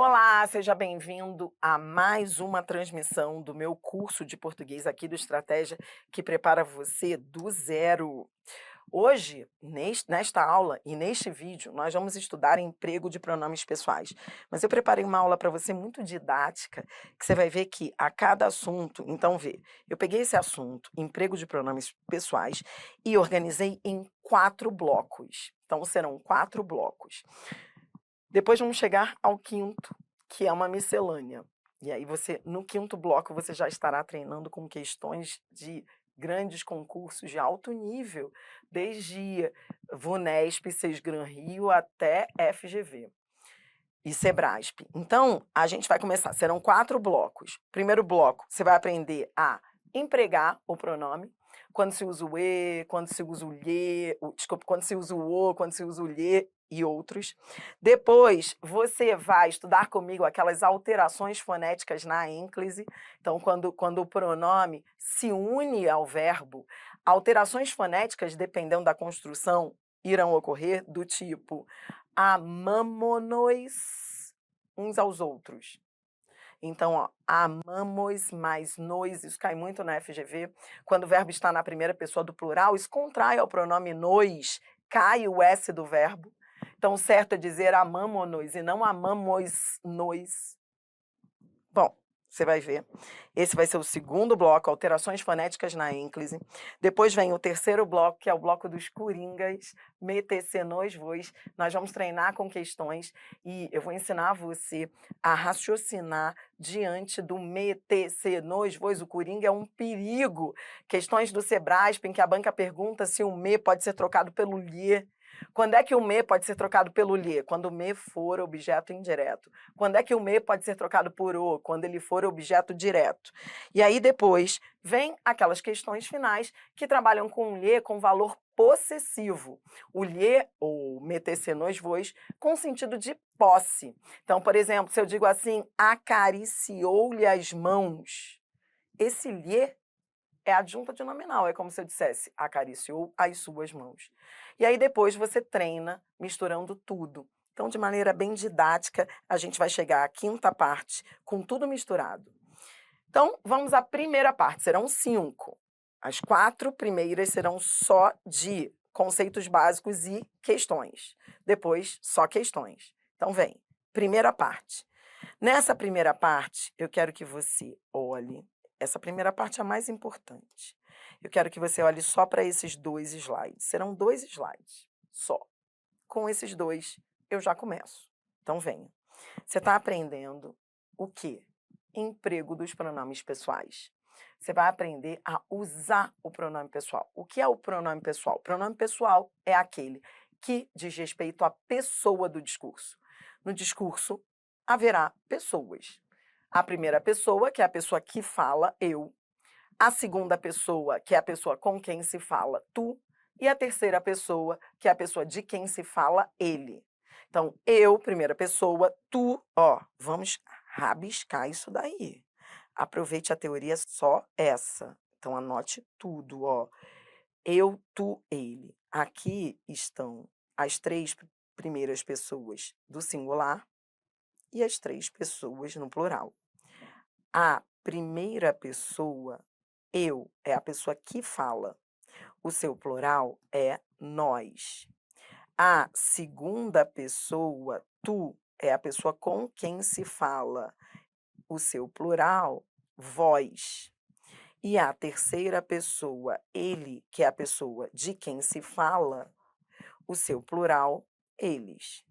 Olá, seja bem-vindo a mais uma transmissão do meu curso de português aqui do Estratégia, que prepara você do zero. Hoje, nesta aula e neste vídeo, nós vamos estudar emprego de pronomes pessoais. Mas eu preparei uma aula para você muito didática, que você vai ver que a cada assunto, então vê, eu peguei esse assunto, emprego de pronomes pessoais, e organizei em 4 blocos. Então serão 4 blocos. Depois vamos chegar ao quinto, que é uma miscelânea. E aí você, no quinto bloco, você já estará treinando com questões de grandes concursos de alto nível, desde VUNESP, Sesgran Rio até FGV e Sebrasp. Então, a gente vai começar, serão 4 blocos. Primeiro bloco, você vai aprender a empregar o pronome, quando se usa o e, quando se usa o lhe, desculpa, quando se usa o o, quando se usa o lhe e outros. Depois, você vai estudar comigo aquelas alterações fonéticas na ênclise. Então, quando o pronome se une ao verbo, alterações fonéticas, dependendo da construção, irão ocorrer do tipo amamo-nos uns aos outros. Então, ó, amamos mais nos, isso cai muito na FGV. Quando o verbo está na primeira pessoa do plural, isso contrai ao pronome nos, cai o S do verbo. Então, o certo é dizer amamo-nos e não amamos-nos. Bom, você vai ver. Esse vai ser o segundo bloco, alterações fonéticas na ênclise. Depois vem o terceiro bloco, que é o bloco dos coringas, metece nos vos. Nós vamos treinar com questões e eu vou ensinar você a raciocinar diante do metece nos vos. O coringa é um perigo. Questões do Sebrasp, em que a banca pergunta se o me pode ser trocado pelo lhe. Quando é que o me pode ser trocado pelo lhe? Quando o me for objeto indireto. Quando é que o me pode ser trocado por o? Quando ele for objeto direto. E aí depois vem aquelas questões finais que trabalham com o lhe com valor possessivo. O lhe, ou metece nos vos, com sentido de posse. Então, por exemplo, se eu digo assim, acariciou-lhe as mãos, esse lhe é adjunta de nominal, é como se eu dissesse, acariciou as suas mãos. E aí depois você treina misturando tudo. Então, de maneira bem didática, a gente vai chegar à quinta parte com tudo misturado. Então, vamos à primeira parte, serão 5. As 4 primeiras serão só de conceitos básicos e questões. Depois, só questões. Então, vem, primeira parte. Nessa primeira parte, eu quero que você olhe, essa primeira parte é a mais importante. Eu quero que você olhe só para esses 2 slides. Serão 2 slides, só. Com esses 2, eu já começo. Então, venha. Você está aprendendo o quê? Emprego dos pronomes pessoais. Você vai aprender a usar o pronome pessoal. O que é o pronome pessoal? O pronome pessoal é aquele que diz respeito à pessoa do discurso. No discurso, haverá pessoas. A primeira pessoa, que é a pessoa que fala, eu. A segunda pessoa, que é a pessoa com quem se fala, tu. E a terceira pessoa, que é a pessoa de quem se fala, ele. Então, eu, primeira pessoa, tu, ó, vamos rabiscar isso daí. Aproveite a teoria só essa. Então, anote tudo, ó. Eu, tu, ele. Aqui estão as 3 primeiras pessoas do singular e as 3 pessoas no plural. A primeira pessoa, eu, é a pessoa que fala. O seu plural é nós. A segunda pessoa, tu, é a pessoa com quem se fala. O seu plural, vós. E a terceira pessoa, ele, que é a pessoa de quem se fala, o seu plural, eles.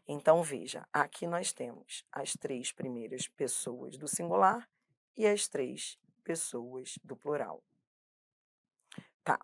Então, veja, aqui nós temos as 3 primeiras pessoas do singular e as 3 pessoas do plural. Tá.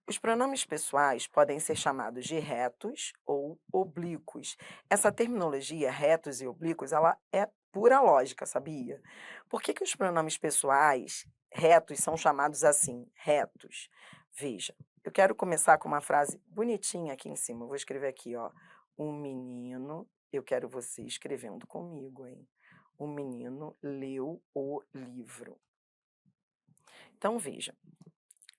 Os pronomes pessoais podem ser chamados de retos ou oblíquos. Essa terminologia, retos e oblíquos, ela é pura lógica, sabia? Por que os pronomes pessoais, retos, são chamados assim, retos? Veja, eu quero começar com uma frase bonitinha aqui em cima. Eu vou escrever aqui, ó. Um menino, eu quero você escrevendo comigo, hein? Um menino leu o livro. Então, veja.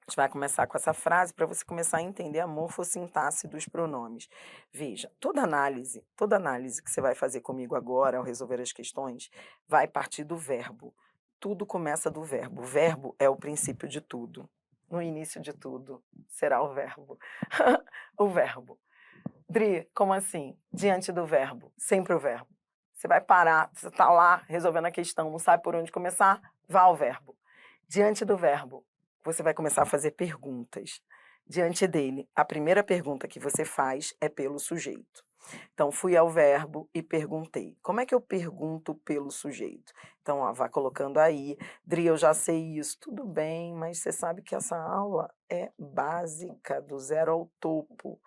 A gente vai começar com essa frase para você começar a entender a morfossintaxe dos pronomes. Veja, toda análise que você vai fazer comigo agora, ao resolver as questões, vai partir do verbo. Tudo começa do verbo. O verbo é o princípio de tudo. No início de tudo será o verbo. O verbo. Dri, como assim? Diante do verbo, sempre o verbo. Você vai parar, você está lá resolvendo a questão, não sabe por onde começar? Vá ao verbo. Diante do verbo, você vai começar a fazer perguntas. Diante dele, a primeira pergunta que você faz é pelo sujeito. Então, fui ao verbo e perguntei. Como é que eu pergunto pelo sujeito? Então, ó, vá colocando aí. Dri, eu já sei isso. Tudo bem, mas você sabe que essa aula é básica, do zero ao topo.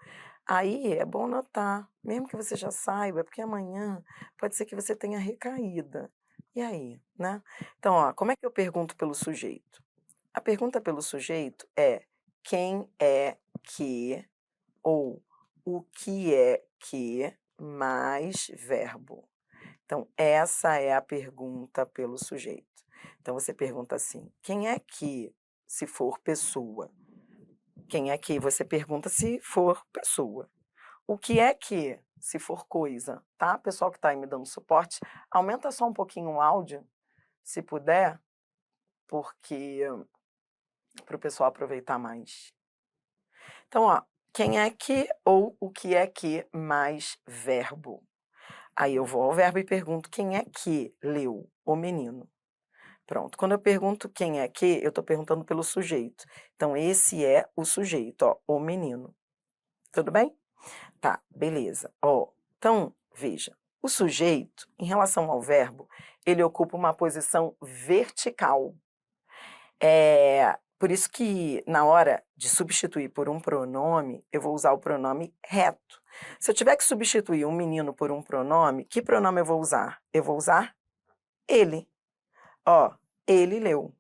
Aí é bom notar, mesmo que você já saiba, porque amanhã pode ser que você tenha recaída. E aí, né? Então, ó, como é que eu pergunto pelo sujeito? A pergunta pelo sujeito é quem é que ou o que é que mais verbo. Então, essa é a pergunta pelo sujeito. Então, você pergunta assim: quem é que, se for pessoa? Quem é que? Você pergunta se for pessoa. O que é que, se for coisa, tá? Pessoal que está aí me dando suporte, aumenta só um pouquinho o áudio, se puder, porque para o pessoal aproveitar mais. Então, ó, quem é que ou o que é que mais verbo? Aí eu vou ao verbo e pergunto quem é que leu? O menino. Pronto. Quando eu pergunto quem é que, eu estou perguntando pelo sujeito. Então, esse é o sujeito, ó, o menino. Tudo bem? Tá, beleza. Ó, então, veja, o sujeito, em relação ao verbo, ele ocupa uma posição vertical. Por isso que, na hora de substituir por um pronome, eu vou usar o pronome reto. Se eu tiver que substituir um menino por um pronome, que pronome eu vou usar? Eu vou usar ele. Ó, ele leu.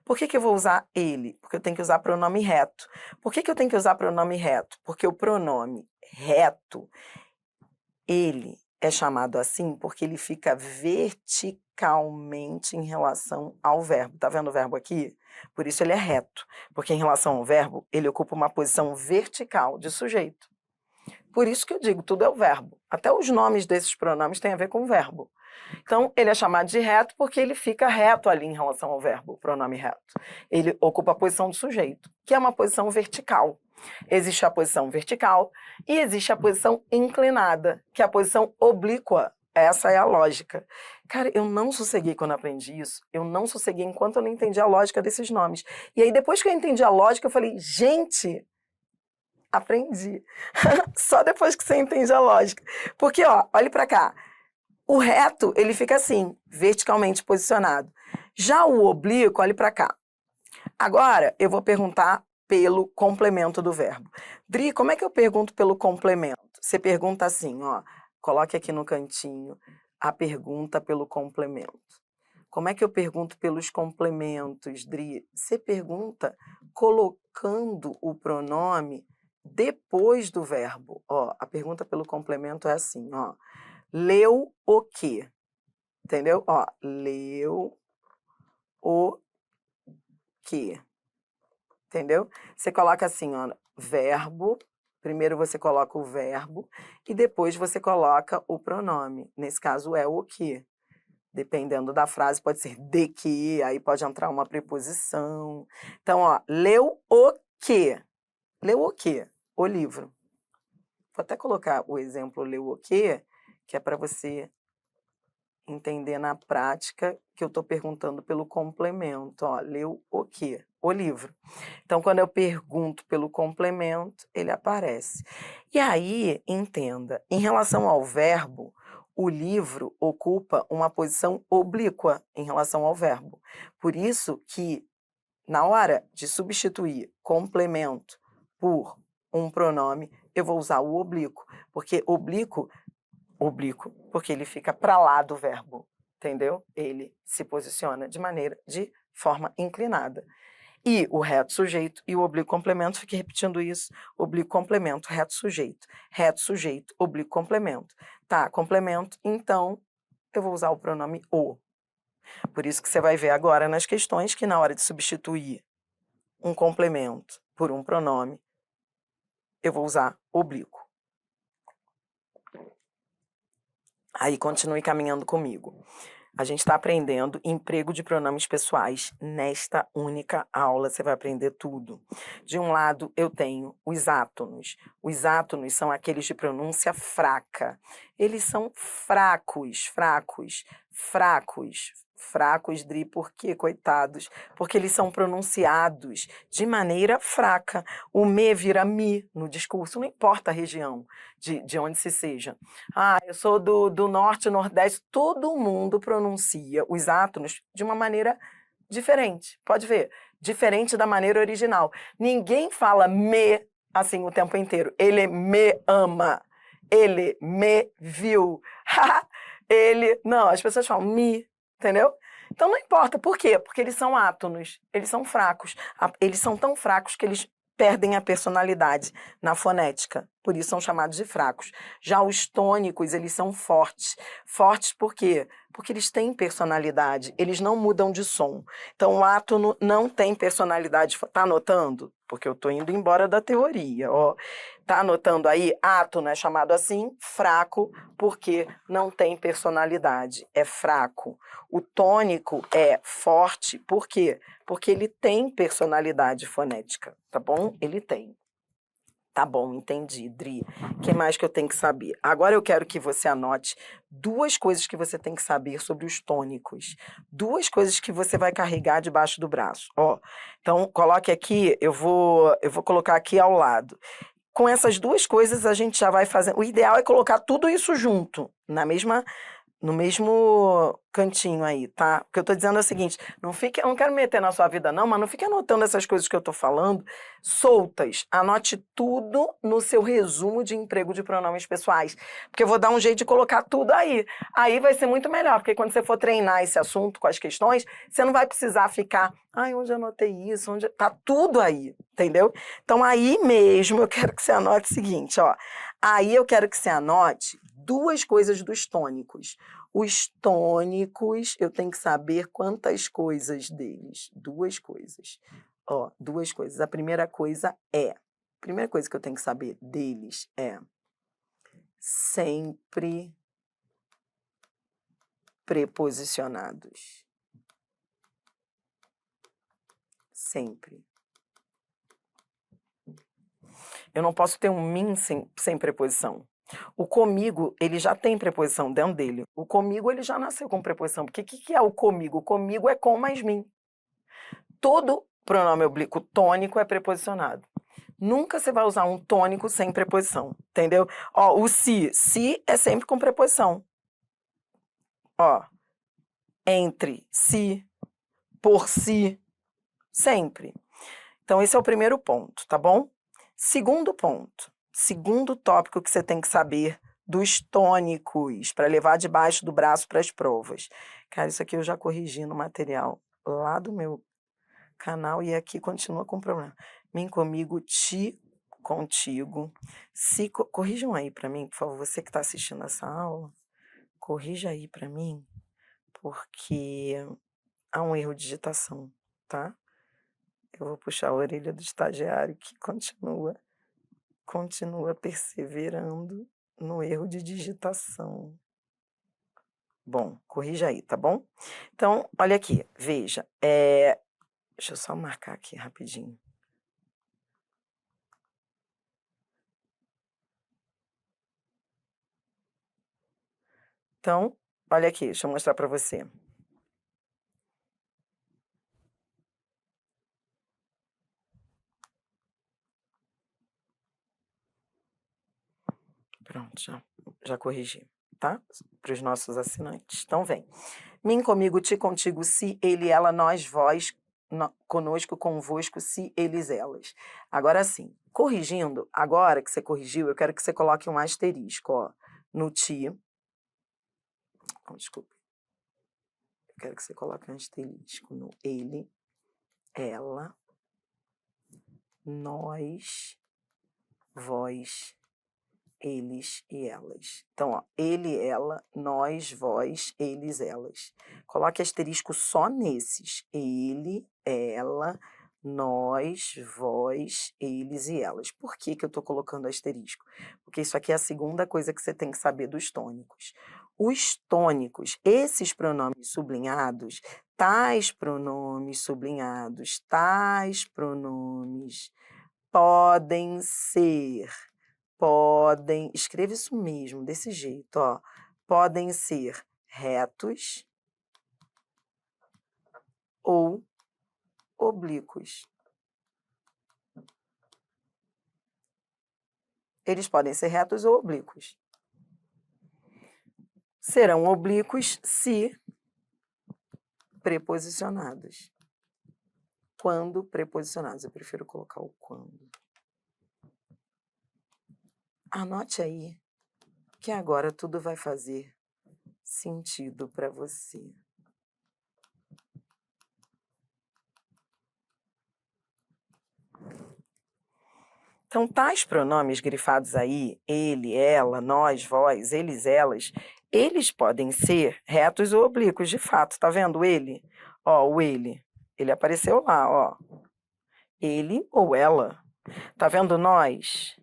Por que eu vou usar ele? Porque eu tenho que usar pronome reto. Por que eu tenho que usar pronome reto? Porque o pronome reto, ele é chamado assim porque ele fica verticalmente em relação ao verbo. Tá vendo o verbo aqui? Por isso ele é reto, porque em relação ao verbo, ele ocupa uma posição vertical de sujeito. Por isso que eu digo, tudo é o verbo. Até os nomes desses pronomes têm a ver com o verbo. Então, ele é chamado de reto porque ele fica reto ali em relação ao verbo, o pronome reto. Ele ocupa a posição do sujeito, que é uma posição vertical. Existe a posição vertical e existe a posição inclinada, que é a posição oblíqua. Essa é a lógica. Cara, eu não sosseguei quando aprendi isso. Eu não sosseguei enquanto eu não entendi a lógica desses nomes. E aí, depois que eu entendi a lógica, eu falei, gente, aprendi. Só depois que você entende a lógica. Porque, ó, olhe para cá. O reto, ele fica assim, verticalmente posicionado. Já o oblíquo, olhe para cá. Agora, eu vou perguntar pelo complemento do verbo. Dri, como é que eu pergunto pelo complemento? Você pergunta assim, ó, coloque aqui no cantinho a pergunta pelo complemento. Como é que eu pergunto pelos complementos, Dri? Você pergunta colocando o pronome depois do verbo. Ó, a pergunta pelo complemento é assim, ó. Leu o quê? Entendeu? Ó, leu o quê? Entendeu? Você coloca assim, ó, verbo. Primeiro você coloca o verbo e depois você coloca o pronome. Nesse caso é o quê? Dependendo da frase, pode ser de que, aí pode entrar uma preposição. Então, ó, leu o quê? Leu o quê? O livro. Vou até colocar o exemplo leu o quê, que é para você entender na prática que eu estou perguntando pelo complemento. Ó, leu o quê? O livro. Então, quando eu pergunto pelo complemento, ele aparece. E aí, entenda, em relação ao verbo, o livro ocupa uma posição oblíqua em relação ao verbo. Por isso que, na hora de substituir complemento por um pronome, eu vou usar o oblíquo, porque oblíquo, porque ele fica para lá do verbo, entendeu? Ele se posiciona de forma inclinada. E o reto sujeito e o oblíquo complemento, fiquei repetindo isso, oblíquo complemento, reto sujeito, oblíquo complemento. Tá, complemento, então eu vou usar o pronome o. Por isso que você vai ver agora nas questões que na hora de substituir um complemento por um pronome, eu vou usar oblíquo. Aí continue caminhando comigo. A gente está aprendendo emprego de pronomes pessoais. Nesta única aula você vai aprender tudo. De um lado eu tenho os átonos. Os átonos são aqueles de pronúncia fraca. Eles são fracos, Dri, por quê, coitados? Porque eles são pronunciados de maneira fraca. O me vira mi no discurso, não importa a região de onde se seja. Ah, eu sou do norte, nordeste, todo mundo pronuncia os átonos de uma maneira diferente. Pode ver, diferente da maneira original. Ninguém fala me assim o tempo inteiro. Ele me ama, ele me viu, ele... Não, as pessoas falam me, entendeu? Então não importa, por quê? Porque eles são átonos, eles são fracos. Eles são tão fracos que eles perdem a personalidade na fonética, por isso são chamados de fracos. Já os tônicos, eles são fortes. Fortes por quê? Porque eles têm personalidade, eles não mudam de som. Então o átono não tem personalidade. Tá anotando? Porque eu tô indo embora da teoria, ó. Tá anotando aí? Átono é chamado assim, fraco, porque não tem personalidade, é fraco. O tônico é forte, por quê? Porque ele tem personalidade fonética, tá bom? Ele tem. Tá bom, entendi, Dri. O que mais que eu tenho que saber? Agora eu quero que você anote duas coisas que você tem que saber sobre os tônicos. Duas coisas que você vai carregar debaixo do braço. Ó, então coloque aqui, eu vou colocar aqui ao lado. Com essas duas coisas a gente já vai fazendo. O ideal é colocar tudo isso junto, no mesmo cantinho aí, tá? O que eu tô dizendo é o seguinte, eu não quero meter na sua vida não, mas não fique anotando essas coisas que eu tô falando soltas. Anote tudo no seu resumo de emprego de pronomes pessoais, porque eu vou dar um jeito de colocar tudo aí. Aí vai ser muito melhor, porque quando você for treinar esse assunto com as questões, você não vai precisar ficar, ai, onde eu anotei isso? Tá tudo aí, entendeu? Então aí mesmo eu quero que você anote o seguinte, ó. Aí eu quero que você anote duas coisas dos tônicos. Os tônicos, eu tenho que saber quantas coisas deles. Duas coisas. Ó, duas coisas. A primeira coisa que eu tenho que saber deles é sempre preposicionados. Sempre. Eu não posso ter um mim sem preposição. O comigo, ele já tem preposição dentro dele. O comigo, ele já nasceu com preposição. Porque o que é o comigo? O comigo é com mais mim. Todo pronome oblíquo tônico é preposicionado. Nunca você vai usar um tônico sem preposição, entendeu? Ó, o se é sempre com preposição. Ó, entre, se, por si, sempre. Então esse é o primeiro ponto, tá bom? Segundo ponto, segundo tópico que você tem que saber dos tônicos, para levar debaixo do braço para as provas. Cara, isso aqui eu já corrigi no material lá do meu canal e aqui continua com problema. Mim, comigo, ti, contigo. Se corrijam aí para mim, por favor, você que está assistindo essa aula, corrija aí para mim, porque há um erro de digitação, tá? Eu vou puxar a orelha do estagiário que continua perseverando no erro de digitação. Bom, corrija aí, tá bom? Então, olha aqui, veja, deixa eu só marcar aqui rapidinho. Então, olha aqui, deixa eu mostrar para você. Pronto, já corrigi, tá? Para os nossos assinantes. Então, vem. Mim, comigo, ti, contigo, se, ele, ela, nós, vós, conosco, convosco, se, eles, elas. Agora sim, corrigindo, agora que você corrigiu, eu quero que você coloque um asterisco, ó, no ti. Oh, desculpe. Eu quero que você coloque um asterisco no ele, ela, nós, vós, eles e elas. Então, ó, ele, ela, nós, vós, eles, elas. Coloque asterisco só nesses. Ele, ela, Nós, vós, eles e elas. Por que que eu estou colocando asterisco? Porque isso aqui é a segunda coisa que você tem que saber dos tônicos. Os tônicos, esses pronomes sublinhados, tais pronomes sublinhados, tais pronomes, podem, escreva isso mesmo, desse jeito, ó. Podem ser retos ou oblíquos. Eles podem ser retos ou oblíquos. Serão oblíquos se preposicionados. Quando preposicionados. Eu prefiro colocar o quando. Anote aí que agora tudo vai fazer sentido para você. Então, tais pronomes grifados aí, ele, ela, nós, vós, eles, elas, eles podem ser retos ou oblíquos, de fato. Tá vendo ele? Ó, o ele apareceu lá, ó. Ele ou ela. Tá vendo nós?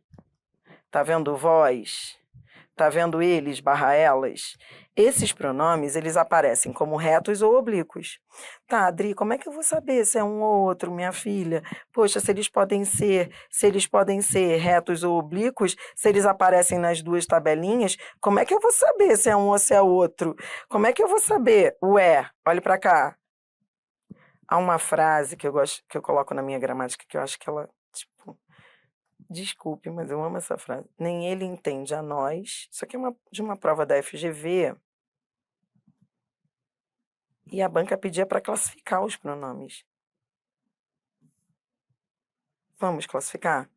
Tá vendo vós? Tá vendo eles barra elas? Esses pronomes, eles aparecem como retos ou oblíquos. Tá, Adri, como é que eu vou saber se é um ou outro, minha filha? Poxa, se eles podem ser retos ou oblíquos, se eles aparecem nas duas tabelinhas, como é que eu vou saber se é um ou se é outro? Como é que eu vou saber? Ué, olhe para cá. Há uma frase que eu gosto, que eu coloco na minha gramática, que eu acho que ela, tipo, desculpe, mas eu amo essa frase. Nem ele entende a nós. Isso aqui é de uma prova da FGV. E a banca pedia para classificar os pronomes. Vamos classificar?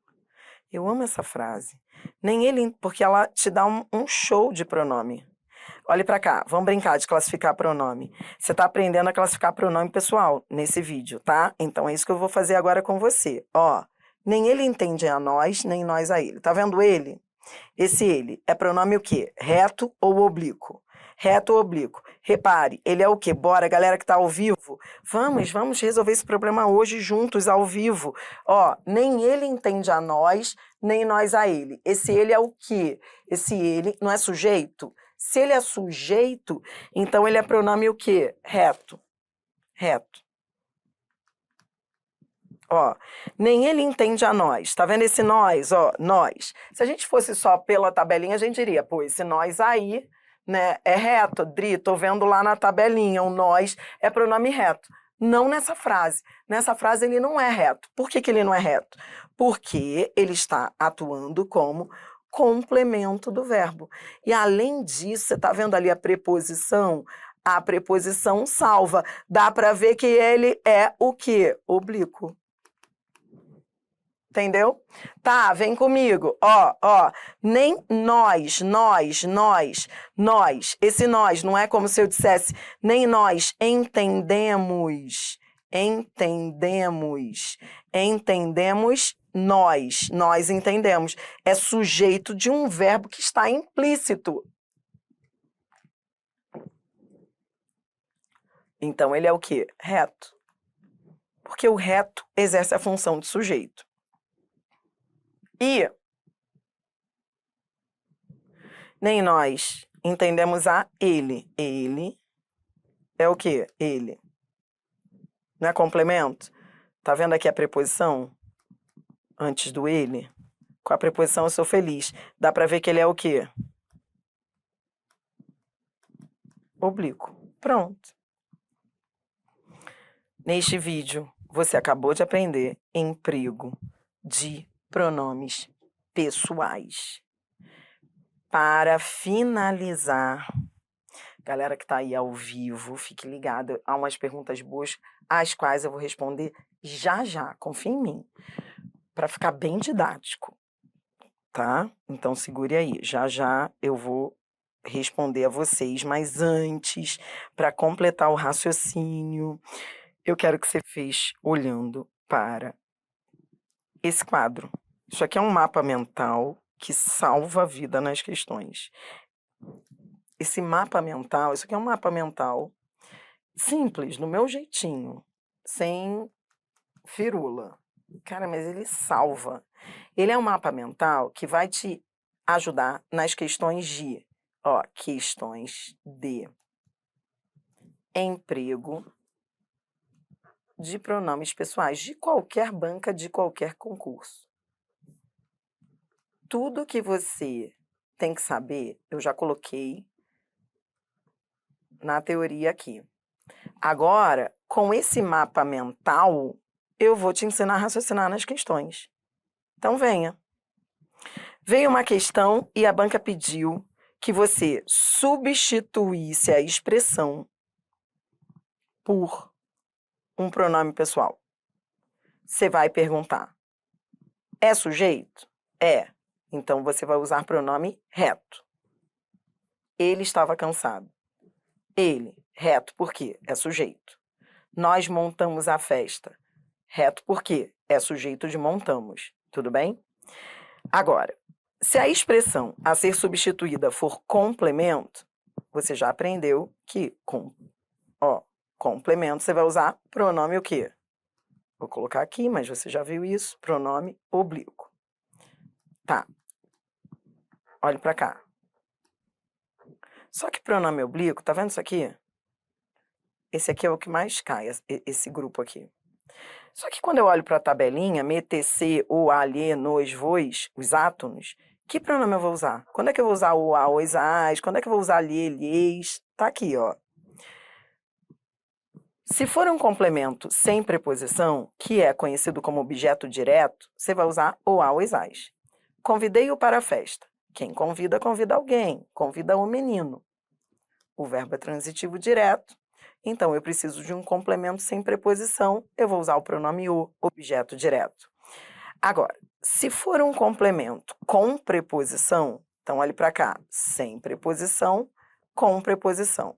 Eu amo essa frase. Nem ele, porque ela te dá um show de pronome. Olhe para cá, vamos brincar de classificar pronome. Você está aprendendo a classificar pronome pessoal nesse vídeo, tá? Então é isso que eu vou fazer agora com você. Ó, nem ele entende a nós, nem nós a ele. Tá vendo ele? Esse ele é pronome o quê? Reto ou oblíquo? Reto ou oblíquo? Repare, ele é o quê? Bora, galera que tá ao vivo. Vamos resolver esse problema hoje juntos, ao vivo. Ó, nem ele entende a nós, nem nós a ele. Esse ele é o quê? Esse ele não é sujeito? Se ele é sujeito, então ele é pronome o quê? Reto. Reto. Ó, nem ele entende a nós. Tá vendo esse nós? Ó, nós. Se a gente fosse só pela tabelinha, a gente diria, pô, esse nós aí, né, é reto. Dri, tô vendo lá na tabelinha, o nós é pronome reto. Não nessa frase. Nessa frase ele não é reto. Por que que ele não é reto? Porque ele está atuando como complemento do verbo. E além disso, você tá vendo ali a preposição? A preposição salva. Dá para ver que ele é o quê? Oblíquo. Entendeu? Tá, vem comigo. Ó, nem nós. Esse nós não é como se eu dissesse nem nós entendemos. Nós entendemos. É sujeito de um verbo que está implícito. Então ele é o quê? Reto. Porque o reto exerce a função de sujeito. E nem nós entendemos a ele. Ele é o quê? Ele. Não é complemento? Tá vendo aqui a preposição? Antes do ele? Com a preposição eu sou feliz. Dá pra ver que ele é o quê? Oblíquo. Pronto. Neste vídeo, você acabou de aprender emprego de pronomes pessoais. Para finalizar, galera que está aí ao vivo, fique ligada. Há umas perguntas boas, às quais eu vou responder já. Confia em mim, para ficar bem didático, tá? Então segure aí. Já eu vou responder a vocês, mas antes, para completar o raciocínio, eu quero que você feche olhando para esse quadro. Isso aqui é um mapa mental que salva a vida nas questões. Esse mapa mental, isso aqui é um mapa mental simples, no meu jeitinho, sem firula. Cara, mas ele salva. Ele é um mapa mental que vai te ajudar nas questões de, ó, questões de emprego de pronomes pessoais de qualquer banca, de qualquer concurso. Tudo que você tem que saber, eu já coloquei na teoria aqui. Agora, com esse mapa mental, eu vou te ensinar a raciocinar nas questões. Então, venha. Veio uma questão e a banca pediu que você substituísse a expressão por um pronome pessoal. Você vai perguntar: é sujeito? É. Então, você vai usar pronome reto. Ele estava cansado. Ele, reto, por quê? É sujeito. Nós montamos a festa. Reto, por quê? É sujeito de montamos. Tudo bem? Agora, se a expressão a ser substituída for complemento, você já aprendeu que complemento você vai usar pronome o quê? Vou colocar aqui, mas você já viu isso, pronome oblíquo. Tá. Olhe para cá. Só que pronome oblíquo, tá vendo isso aqui? Esse aqui é o que mais cai, esse grupo aqui. Só que quando eu olho para a tabelinha, me, tc, o, a, lhe, nos, vos, os átonos, que pronome eu vou usar? Quando é que eu vou usar o, a, os, as? Quando é que eu vou usar lhe, lhes? Tá aqui, ó. Se for um complemento sem preposição, que é conhecido como objeto direto, você vai usar o, a, os, as. Convidei-o para a festa. Quem convida, convida alguém. Convida o menino. O verbo é transitivo direto. Então, eu preciso de um complemento sem preposição, eu vou usar o pronome o, objeto direto. Agora, se for um complemento com preposição, então olhe para cá, sem preposição, com preposição.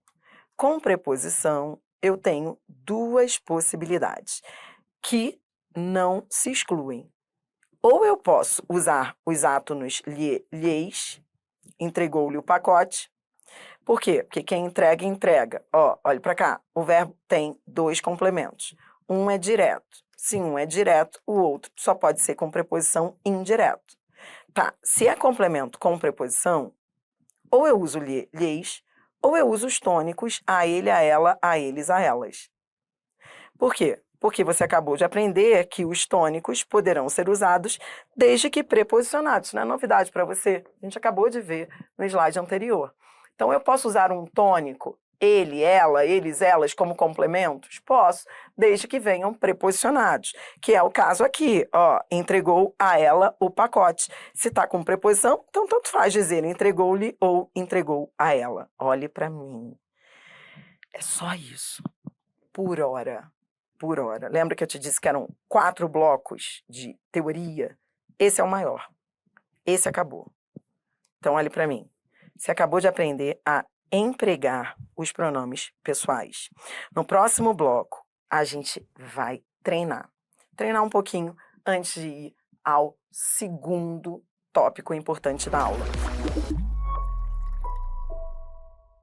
Com preposição, eu tenho duas possibilidades, que não se excluem. Ou eu posso usar os átonos lhes, entregou-lhe o pacote. Por quê? Porque quem entrega, entrega. Ó, olha para cá. O verbo tem dois complementos. Um é direto. Se um é direto, o outro só pode ser com preposição indireto. Tá, se é complemento com preposição, ou eu uso lhes, ou eu uso os tônicos a ele, a ela, a eles, a elas. Por quê? Porque você acabou de aprender que os tônicos poderão ser usados desde que preposicionados. Isso não é novidade para você. A gente acabou de ver no slide anterior. Então, eu posso usar um tônico, ele, ela, eles, elas, como complementos? Posso, desde que venham preposicionados, que é o caso aqui, ó, entregou a ela o pacote. Se está com preposição, então tanto faz dizer entregou-lhe ou entregou a ela. Olhe para mim. É só isso. Por hora. Por hora. Lembra que eu te disse que eram 4 blocos de teoria? Esse é o maior. Esse acabou. Então, olhe para mim. Você acabou de aprender a empregar os pronomes pessoais. No próximo bloco, a gente vai treinar. Treinar um pouquinho antes de ir ao segundo tópico importante da aula.